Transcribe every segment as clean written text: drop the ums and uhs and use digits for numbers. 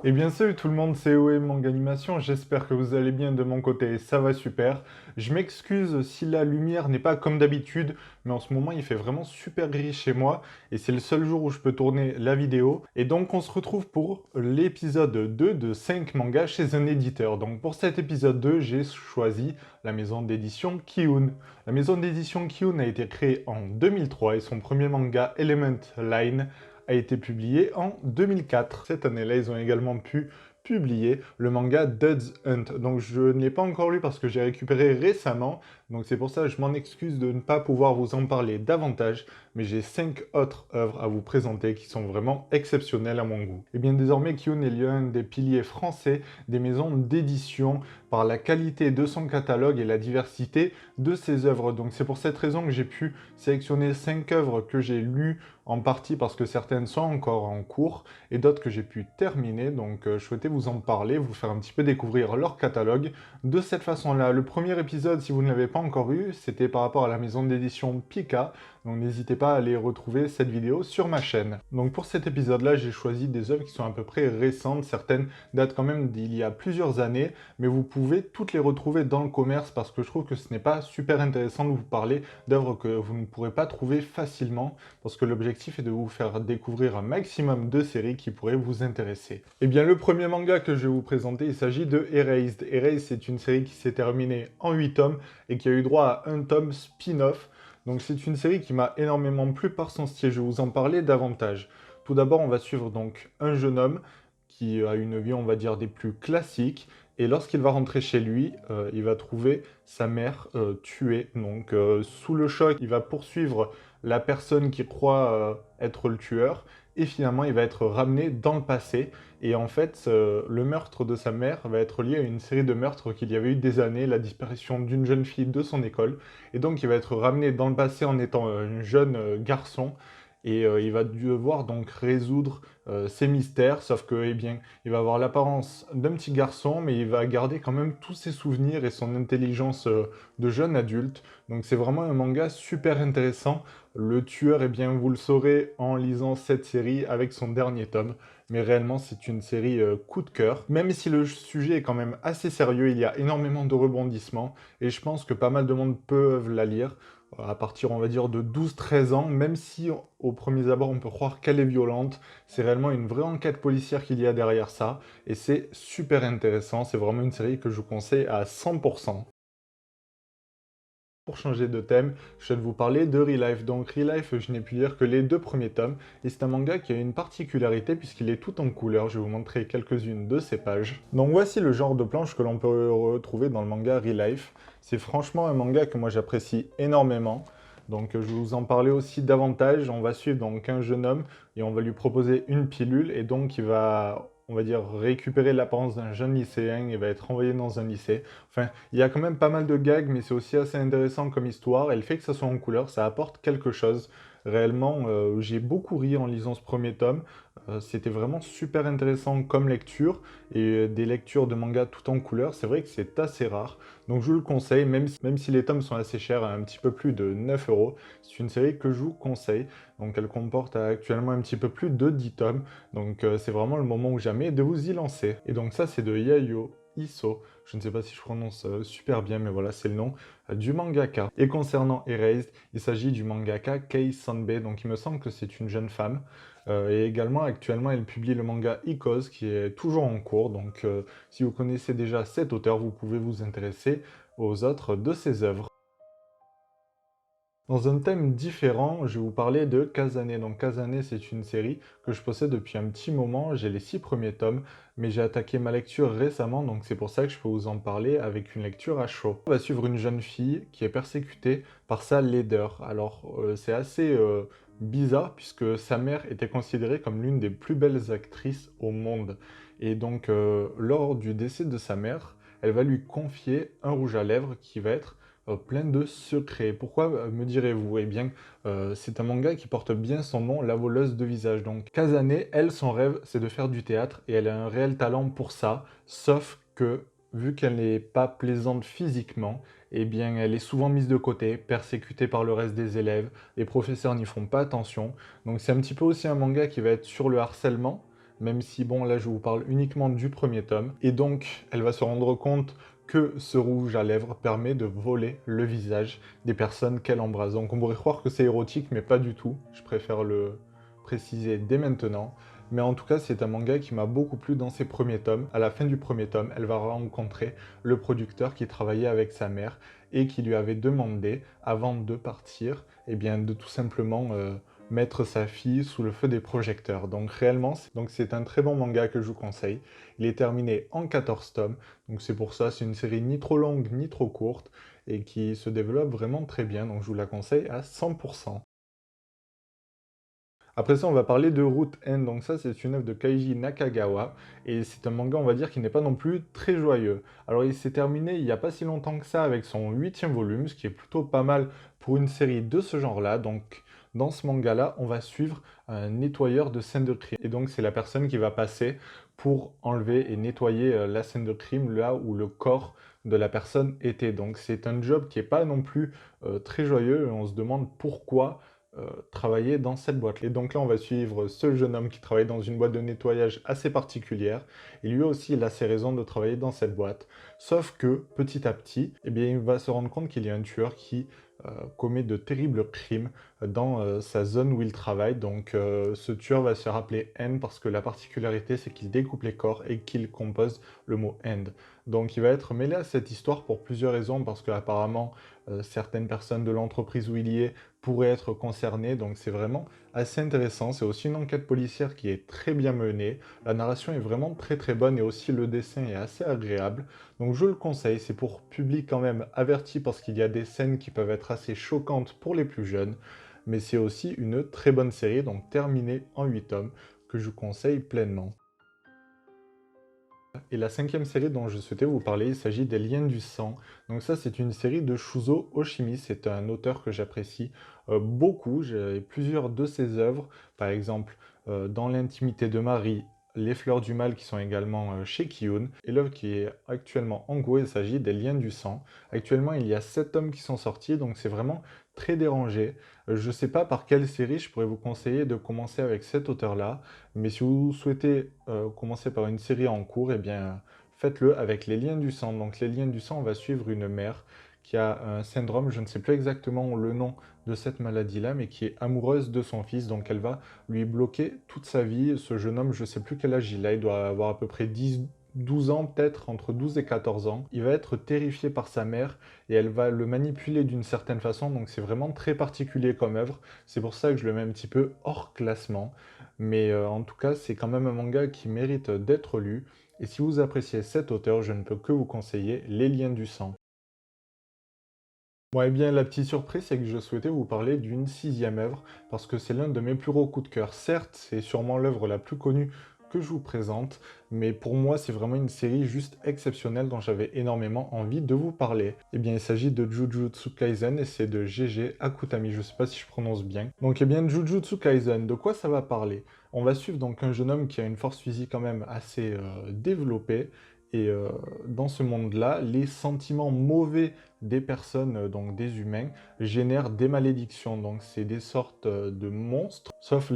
Et bien salut tout le monde, c'est OM Manga Animation, j'espère que vous allez bien de mon côté, ça va super. Je m'excuse si la lumière n'est pas comme d'habitude, mais en ce moment il fait vraiment super gris chez moi, et c'est le seul jour où je peux tourner la vidéo. Et donc on se retrouve pour l'épisode 2 de 5 mangas chez un éditeur. Donc pour cet épisode 2, j'ai choisi la maison d'édition Kiun. La maison d'édition Kiun a été créée en 2003 et son premier manga Element Line a été publié en 2004. Cette année-là, ils ont également pu publier le manga Duds Hunt. Donc je ne l'ai pas encore lu parce que j'ai récupéré récemment. Donc c'est pour ça que je m'en excuse de ne pas pouvoir vous en parler davantage. Mais j'ai 5 autres œuvres à vous présenter qui sont vraiment exceptionnelles à mon goût. Et bien désormais, Kiun est l'un des piliers français des maisons d'édition par la qualité de son catalogue et la diversité de ses œuvres. Donc c'est pour cette raison que j'ai pu sélectionner 5 œuvres que j'ai lues en partie parce que certaines sont encore en cours et d'autres que j'ai pu terminer. Donc je souhaitais vous en parler, vous faire un petit peu découvrir leur catalogue de cette façon-là. Le premier épisode, si vous ne l'avez pas encore eu, c'était par rapport à la maison d'édition Pika. Donc n'hésitez pas à aller retrouver cette vidéo sur ma chaîne. Donc pour cet épisode-là, j'ai choisi des œuvres qui sont à peu près récentes. Certaines datent quand même d'il y a plusieurs années, mais vous pouvez toutes les retrouver dans le commerce parce que je trouve que ce n'est pas super intéressant de vous parler d'œuvres que vous ne pourrez pas trouver facilement parce que l'objectif est de vous faire découvrir un maximum de séries qui pourraient vous intéresser. Et bien le premier manga que je vais vous présenter, il s'agit de Erased. Erased, c'est une série qui s'est terminée en 8 tomes et qui a eu droit à un tome spin-off. Donc c'est une série qui m'a énormément plu par son style, je vais vous en parler davantage. Tout d'abord, on va suivre donc un jeune homme qui a une vie, on va dire, des plus classiques. Et lorsqu'il va rentrer chez lui, il va trouver sa mère tuée. Donc sous le choc, il va poursuivre la personne qui croit être le tueur. Et finalement, il va être ramené dans le passé. Et en fait, le meurtre de sa mère va être lié à une série de meurtres qu'il y avait eu des années, la disparition d'une jeune fille de son école. Et donc, il va être ramené dans le passé en étant un jeune garçon. Et il va devoir donc résoudre ces mystères, sauf que, eh bien, il va avoir l'apparence d'un petit garçon, mais il va garder quand même tous ses souvenirs et son intelligence de jeune adulte. Donc c'est vraiment un manga super intéressant. Le tueur, eh bien, vous le saurez en lisant cette série avec son dernier tome. Mais réellement, c'est une série coup de cœur. Même si le sujet est quand même assez sérieux, il y a énormément de rebondissements. Et je pense que pas mal de monde peuvent la lire à partir, on va dire, de 12-13 ans, même si au premier abord on peut croire qu'elle est violente, c'est réellement une vraie enquête policière qu'il y a derrière ça, et c'est super intéressant, c'est vraiment une série que je vous conseille à 100%. Pour changer de thème, je vais vous parler de Relife. Donc Relife, je n'ai pu lire que les 2 premiers tomes, et c'est un manga qui a une particularité puisqu'il est tout en couleur. Je vais vous montrer quelques-unes de ces pages. Donc voici le genre de planche que l'on peut retrouver dans le manga Relife. C'est franchement un manga que moi j'apprécie énormément. Donc je vais vous en parler aussi davantage. On va suivre donc un jeune homme et on va lui proposer une pilule et donc il va, on va dire, récupérer l'apparence d'un jeune lycéen et va être envoyé dans un lycée. Enfin, il y a quand même pas mal de gags, mais c'est aussi assez intéressant comme histoire. Et le fait que ça soit en couleur, ça apporte quelque chose. Réellement, j'ai beaucoup ri en lisant ce premier tome. C'était vraiment super intéressant comme lecture. Et des lectures de manga tout en couleur, c'est vrai que c'est assez rare. Donc je vous le conseille, même si les tomes sont assez chers, à un petit peu plus de 9 euros. C'est une série que je vous conseille. Donc elle comporte actuellement un petit peu plus de 10 tomes. Donc c'est vraiment le moment ou jamais de vous y lancer. Et donc ça, c'est de Yayo Isso. Je ne sais pas si je prononce super bien, mais voilà, c'est le nom du mangaka. Et concernant Erased, il s'agit du mangaka Kei Sanbe, donc il me semble que c'est une jeune femme. Et également, actuellement, elle publie le manga Icos, qui est toujours en cours. Donc, si vous connaissez déjà cet auteur, vous pouvez vous intéresser aux autres de ses œuvres. Dans un thème différent, je vais vous parler de Kazane. Donc Kazane, c'est une série que je possède depuis un petit moment. J'ai les 6 premiers tomes, mais j'ai attaqué ma lecture récemment, donc c'est pour ça que je peux vous en parler avec une lecture à chaud. On va suivre une jeune fille qui est persécutée par sa laideur. Alors c'est assez bizarre puisque sa mère était considérée comme l'une des plus belles actrices au monde. Et donc lors du décès de sa mère, elle va lui confier un rouge à lèvres qui va être plein de secrets. Pourquoi me direz-vous? Eh bien, c'est un manga qui porte bien son nom, La voleuse de visage. Donc, Kazane, elle, son rêve, c'est de faire du théâtre et elle a un réel talent pour ça. Sauf que, vu qu'elle n'est pas plaisante physiquement, eh bien, elle est souvent mise de côté, persécutée par le reste des élèves, les professeurs n'y font pas attention. Donc c'est un petit peu aussi un manga qui va être sur le harcèlement, même si, bon, là, je vous parle uniquement du premier tome. Et donc, elle va se rendre compte que ce rouge à lèvres permet de voler le visage des personnes qu'elle embrasse. Donc on pourrait croire que c'est érotique, mais pas du tout. Je préfère le préciser dès maintenant. Mais en tout cas, c'est un manga qui m'a beaucoup plu dans ses premiers tomes. À la fin du premier tome, elle va rencontrer le producteur qui travaillait avec sa mère et qui lui avait demandé, avant de partir, eh bien, de tout simplement mettre sa fille sous le feu des projecteurs. Donc réellement, c'est un très bon manga que je vous conseille. Il est terminé en 14 tomes, donc c'est pour ça, c'est une série ni trop longue ni trop courte et qui se développe vraiment très bien, donc je vous la conseille à 100%. Après ça, on va parler de Root End. Donc ça, c'est une œuvre de Kaiji Nakagawa. Et c'est un manga, on va dire, qui n'est pas non plus très joyeux. Alors, il s'est terminé il n'y a pas si longtemps que ça avec son 8e volume, ce qui est plutôt pas mal pour une série de ce genre-là. Donc, dans ce manga-là, on va suivre un nettoyeur de scènes de crime. Et donc, c'est la personne qui va passer pour enlever et nettoyer la scène de crime là où le corps de la personne était. Donc, c'est un job qui n'est pas non plus très joyeux. Et on se demande pourquoi travailler dans cette boîte. Et donc là, on va suivre ce jeune homme qui travaille dans une boîte de nettoyage assez particulière. Et lui aussi, il a ses raisons de travailler dans cette boîte. Sauf que, petit à petit, eh bien, il va se rendre compte qu'il y a un tueur qui commet de terribles crimes dans sa zone où il travaille. Donc ce tueur va se faire appeler End parce que la particularité, c'est qu'il découpe les corps et qu'il compose le mot End. Donc il va être mêlé à cette histoire pour plusieurs raisons, parce qu'apparemment, certaines personnes de l'entreprise où il y est pourraient être concernées, donc c'est vraiment assez intéressant. C'est aussi une enquête policière qui est très bien menée, la narration est vraiment très très bonne et aussi le dessin est assez agréable, donc je le conseille. C'est pour public quand même averti parce qu'il y a des scènes qui peuvent être assez choquantes pour les plus jeunes, mais c'est aussi une très bonne série, donc terminée en 8 tomes, que je vous conseille pleinement. Et la 5e série dont je souhaitais vous parler, il s'agit des Liens du sang. Donc ça, c'est une série de Shuzo Oshimi. C'est un auteur que j'apprécie beaucoup. J'ai plusieurs de ses œuvres, par exemple Dans l'intimité de Marie, Les fleurs du mal, qui sont également chez Kiyun. Et l'œuvre qui est actuellement en cours, il s'agit des Liens du sang. Actuellement, il y a 7 tomes qui sont sortis, donc c'est vraiment très dérangé. Je ne sais pas par quelle série je pourrais vous conseiller de commencer avec cet auteur-là. Mais si vous souhaitez commencer par une série en cours, eh bien, faites-le avec les liens du sang. Donc, les liens du sang, on va suivre une mère qui a un syndrome, je ne sais plus exactement le nom de cette maladie-là, mais qui est amoureuse de son fils. Donc, elle va lui bloquer toute sa vie. Ce jeune homme, je ne sais plus quel âge il a, il doit avoir à peu près 12 ans, peut-être entre 12 et 14 ans. Il va être terrifié par sa mère et elle va le manipuler d'une certaine façon. Donc, c'est vraiment très particulier comme œuvre. C'est pour ça que je le mets un petit peu hors classement. Mais en tout cas, c'est quand même un manga qui mérite d'être lu. Et si vous appréciez cet auteur, je ne peux que vous conseiller Les Liens du sang. Bon, eh bien, la petite surprise, c'est que je souhaitais vous parler d'une 6e œuvre, parce que c'est l'un de mes plus gros coups de cœur. Certes, c'est sûrement l'œuvre la plus connue que je vous présente, mais pour moi, c'est vraiment une série juste exceptionnelle dont j'avais énormément envie de vous parler. Eh bien, il s'agit de Jujutsu Kaisen et c'est de GG Akutami, je sais pas si je prononce bien. Donc, eh bien, Jujutsu Kaisen, de quoi ça va parler? On va suivre donc un jeune homme qui a une force physique quand même assez développée, et dans ce monde-là, les sentiments mauvais des personnes, donc des humains, génèrent des malédictions. Donc c'est des sortes de monstres, sauf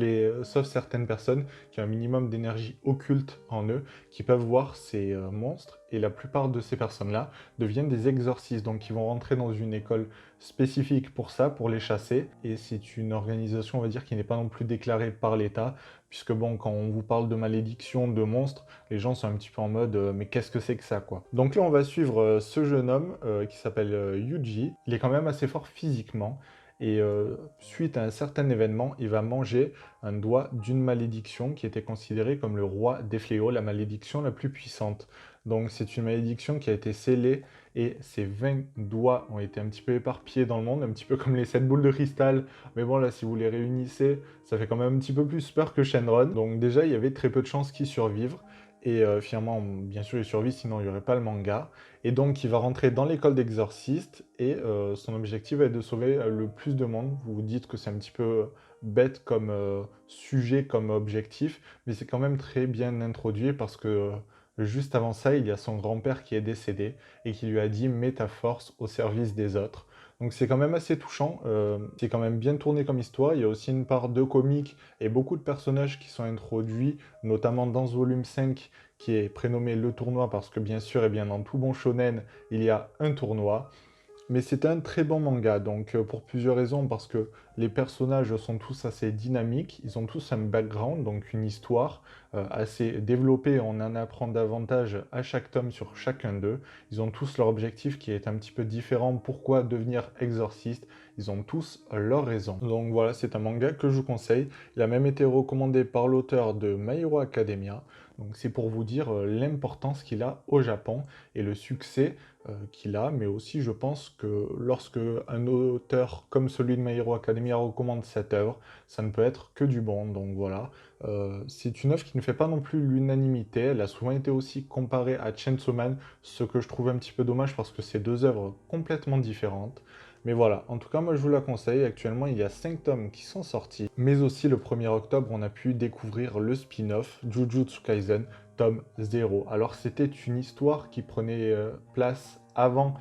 certaines personnes qui ont un minimum d'énergie occulte en eux, qui peuvent voir ces monstres. Et la plupart de ces personnes-là deviennent des exorcistes. Donc ils vont rentrer dans une école spécifique pour ça, pour les chasser. Et c'est une organisation, on va dire, qui n'est pas non plus déclarée par l'État. Puisque bon, quand on vous parle de malédiction, de monstres, les gens sont un petit peu en mode mais qu'est-ce que c'est que ça, quoi. Donc là, on va suivre ce jeune homme qui s'appelle Yuji. Il est quand même assez fort physiquement. Et suite à un certain événement, il va manger un doigt d'une malédiction qui était considérée comme le roi des fléaux, la malédiction la plus puissante. Donc c'est une malédiction qui a été scellée et ces 20 doigts ont été un petit peu éparpillés dans le monde, un petit peu comme les 7 boules de cristal. Mais bon, là, si vous les réunissez, ça fait quand même un petit peu plus peur que Shenron. Donc déjà, il y avait très peu de chances qu'il survive. Et finalement, bien sûr, il survit, sinon il n'y aurait pas le manga. Et donc, il va rentrer dans l'école d'exorciste et son objectif va être de sauver le plus de monde. Vous vous dites que c'est un petit peu bête comme sujet, comme objectif, mais c'est quand même très bien introduit parce que Juste avant ça, il y a son grand-père qui est décédé et qui lui a dit: «Mets ta force au service des autres». Donc c'est quand même assez touchant, c'est quand même bien tourné comme histoire. Il y a aussi une part de comique et beaucoup de personnages qui sont introduits, notamment dans ce volume 5 qui est prénommé Le Tournoi parce que bien sûr, et bien dans tout bon shonen, il y a un tournoi. Mais c'est un très bon manga, donc pour plusieurs raisons, parce que les personnages sont tous assez dynamiques, ils ont tous un background, donc une histoire assez développée, on en apprend davantage à chaque tome sur chacun d'eux. Ils ont tous leur objectif qui est un petit peu différent, pourquoi devenir exorciste, ils ont tous leurs raisons. Donc voilà, c'est un manga que je vous conseille. Il a même été recommandé par l'auteur de My Hero Academia, donc c'est pour vous dire l'importance qu'il a au Japon et le succès qu'il a, mais aussi je pense que lorsque un auteur comme celui de My Hero Academia recommande cette œuvre, ça ne peut être que du bon, donc voilà. C'est une œuvre qui ne fait pas non plus l'unanimité, elle a souvent été aussi comparée à Chainsaw Man, ce que je trouve un petit peu dommage parce que c'est deux œuvres complètement différentes. Mais voilà, en tout cas moi je vous la conseille, actuellement il y a 5 tomes qui sont sortis, mais aussi le 1er octobre on a pu découvrir le spin-off Jujutsu Kaisen, tome 0. Alors c'était une histoire qui prenait place avant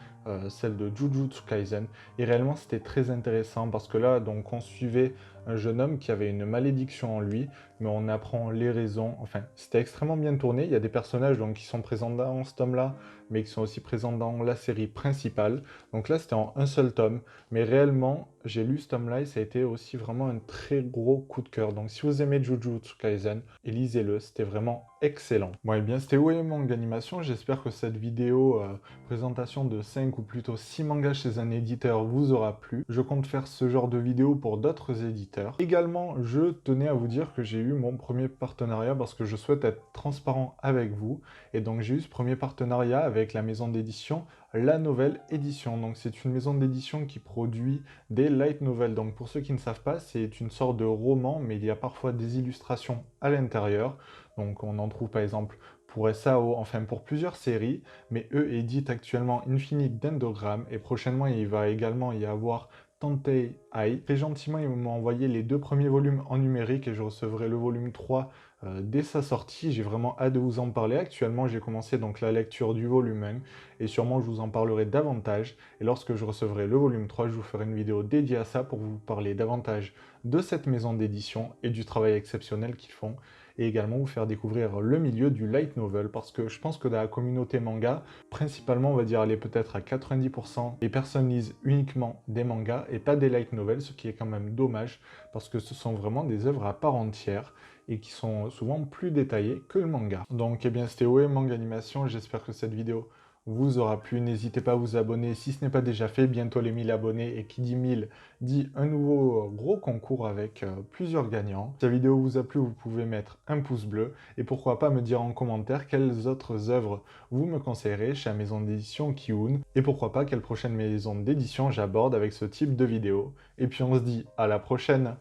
celle de Jujutsu Kaisen, et réellement c'était très intéressant parce que là donc on suivait un jeune homme qui avait une malédiction en lui, mais on apprend les raisons, enfin c'était extrêmement bien tourné, il y a des personnages donc qui sont présents dans ce tome-là, mais qui sont aussi présents dans la série principale, donc là c'était en un seul tome, mais réellement j'ai lu ce tome-là et ça a été aussi vraiment un très gros coup de cœur, donc si vous aimez Jujutsu Kaisen, lisez-le, c'était vraiment excellent. Bon et bien c'était OM Manga Animation, j'espère que cette vidéo présentation de 5 ou plutôt 6 mangas chez un éditeur vous aura plu. Je compte faire ce genre de vidéo pour d'autres éditeurs. Également, je tenais à vous dire que j'ai eu mon premier partenariat parce que je souhaite être transparent avec vous. Et donc j'ai eu ce premier partenariat avec la maison d'édition La Nouvelle Édition. Donc c'est une maison d'édition qui produit des light novels. Donc pour ceux qui ne savent pas, c'est une sorte de roman, mais il y a parfois des illustrations à l'intérieur. Donc on en trouve par exemple pour SAO, enfin pour plusieurs séries, mais eux éditent actuellement Infinite Dendrogram, et prochainement il va également y avoir Tantei Ai. Très gentiment, ils m'ont envoyé les 2 premiers volumes en numérique et je recevrai le volume 3 dès sa sortie. J'ai vraiment hâte de vous en parler. Actuellement, j'ai commencé donc la lecture du volume 1 et sûrement je vous en parlerai davantage. Et lorsque je recevrai le volume 3, je vous ferai une vidéo dédiée à ça pour vous parler davantage de cette maison d'édition et du travail exceptionnel qu'ils font, et également vous faire découvrir le milieu du light novel, parce que je pense que dans la communauté manga, principalement on va dire aller peut-être à 90%, les personnes lisent uniquement des mangas et pas des light novels, ce qui est quand même dommage, parce que ce sont vraiment des œuvres à part entière, et qui sont souvent plus détaillées que le manga. Donc eh bien c'était OM Manga Animation, j'espère que cette vidéo vous aura plu. N'hésitez pas à vous abonner si ce n'est pas déjà fait, bientôt les 1000 abonnés, et qui dit 1000 dit un nouveau gros concours avec plusieurs gagnants. Si la vidéo vous a plu, vous pouvez mettre un pouce bleu, et pourquoi pas me dire en commentaire quelles autres œuvres vous me conseillerez chez la maison d'édition Kiun, et pourquoi pas quelle prochaine maison d'édition j'aborde avec ce type de vidéo. Et puis on se dit à la prochaine!